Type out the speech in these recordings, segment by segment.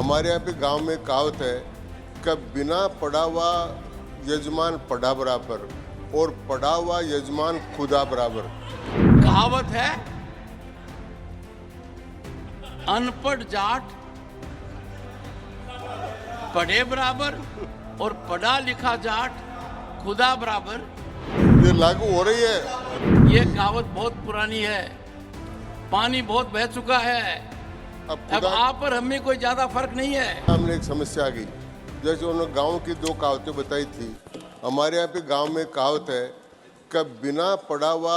हमारे यहाँ पे गांव में कहावत है कि बिना पढ़ा हुआ यजमान पढ़ा बराबर और पढ़ा हुआ यजमान खुदा बराबर। कहावत है, अनपढ़ जाट पढ़े बराबर और पढ़ा लिखा जाट खुदा बराबर। ये लागू हो रही है। ये कहावत बहुत पुरानी है, पानी बहुत बह चुका है। अब आप और हमें कोई ज्यादा फर्क नहीं है। हमने एक समस्या आ गई, जैसे उन्होंने गांव की दो कहावतें बताई थी। हमारे यहाँ पे गांव में कहावत है कि बिना पढ़ा हुआ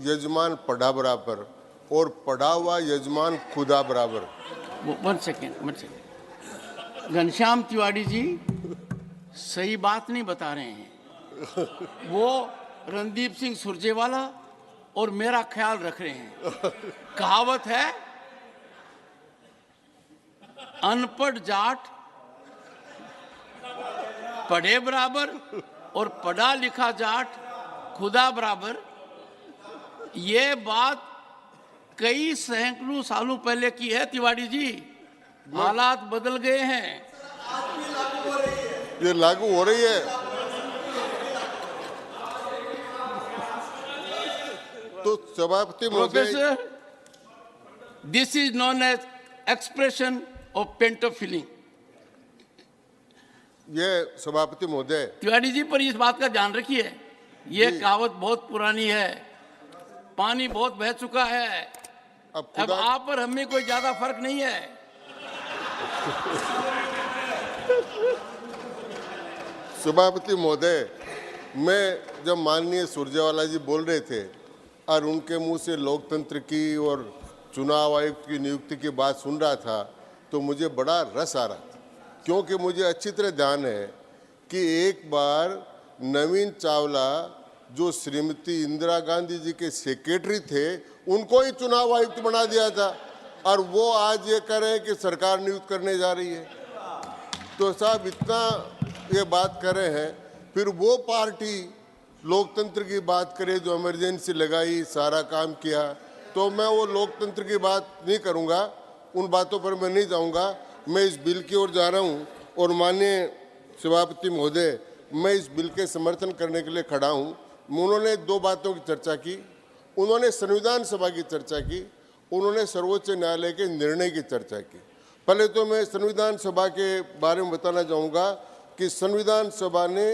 यजमान पढ़ा बराबर और पढ़ा हुआ यजमान खुदा बराबर। वन सेकेंड, घनश्याम तिवारी जी सही बात नहीं बता रहे हैं। वो रणदीप सिंह सुरजेवाला और मेरा ख्याल रख रहे हैं। कहावत है, अनपढ़ जाट पढ़े बराबर और पढ़ा लिखा जाट खुदा बराबर। ये बात कई सैकड़ों सालों पहले की है तिवारी जी। हालात बदल गए हैं। ये लागू हो रही है। तो सभापति professor, this is known as expression of pent feeling. ये सभापति महोदय, तिवारी जी पर इस बात का ध्यान रखिए, ये कहावत बहुत पुरानी है, पानी बहुत बह चुका है। अब आप और हमें कोई ज्यादा फर्क नहीं है। सभापति महोदय, मैं जब माननीय सुरजेवाला जी बोल रहे थे और उनके मुंह से लोकतंत्र की और चुनाव आयुक्त की नियुक्ति की बात सुन रहा था तो मुझे बड़ा रस आ रहा था, क्योंकि मुझे अच्छी तरह ध्यान है कि एक बार नवीन चावला जो श्रीमती इंदिरा गांधी जी के सेक्रेटरी थे उनको ही चुनाव आयुक्त बना दिया था, और वो आज ये कह रहे हैं कि सरकार नियुक्त करने जा रही है। तो साहब इतना ये बात कर रहे हैं, फिर वो पार्टी लोकतंत्र की बात करे जो इमरजेंसी लगाई, सारा काम किया, तो मैं वो लोकतंत्र की बात नहीं करूँगा, उन बातों पर मैं नहीं जाऊँगा। मैं इस बिल की ओर जा रहा हूँ और माननीय सभापति महोदय, मैं इस बिल के समर्थन करने के लिए खड़ा हूँ। उन्होंने दो बातों की चर्चा की, उन्होंने संविधान सभा की चर्चा की, उन्होंने सर्वोच्च न्यायालय के निर्णय की चर्चा की। पहले तो मैं संविधान सभा के बारे में बताना चाहूँगा कि संविधान सभा ने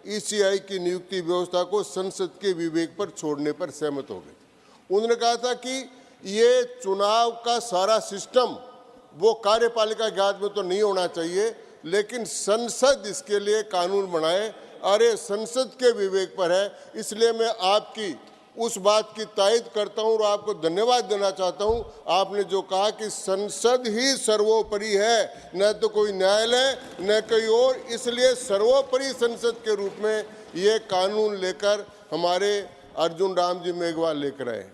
ईसीआई की नियुक्ति व्यवस्था को संसद के विवेक पर छोड़ने पर सहमत हो गए। उन्होंने कहा था कि ये चुनाव का सारा सिस्टम वो कार्यपालिका के हाथ में तो नहीं होना चाहिए, लेकिन संसद इसके लिए कानून बनाए, अरे संसद के विवेक पर है। इसलिए मैं आपकी उस बात की तायद करता हूं और आपको धन्यवाद देना चाहता हूं। आपने जो कहा कि संसद ही सर्वोपरि है, न तो कोई न्यायालय न कोई और, इसलिए सर्वोपरि संसद के रूप में ये कानून लेकर हमारे अर्जुन राम जी मेघवाल लेकर आए।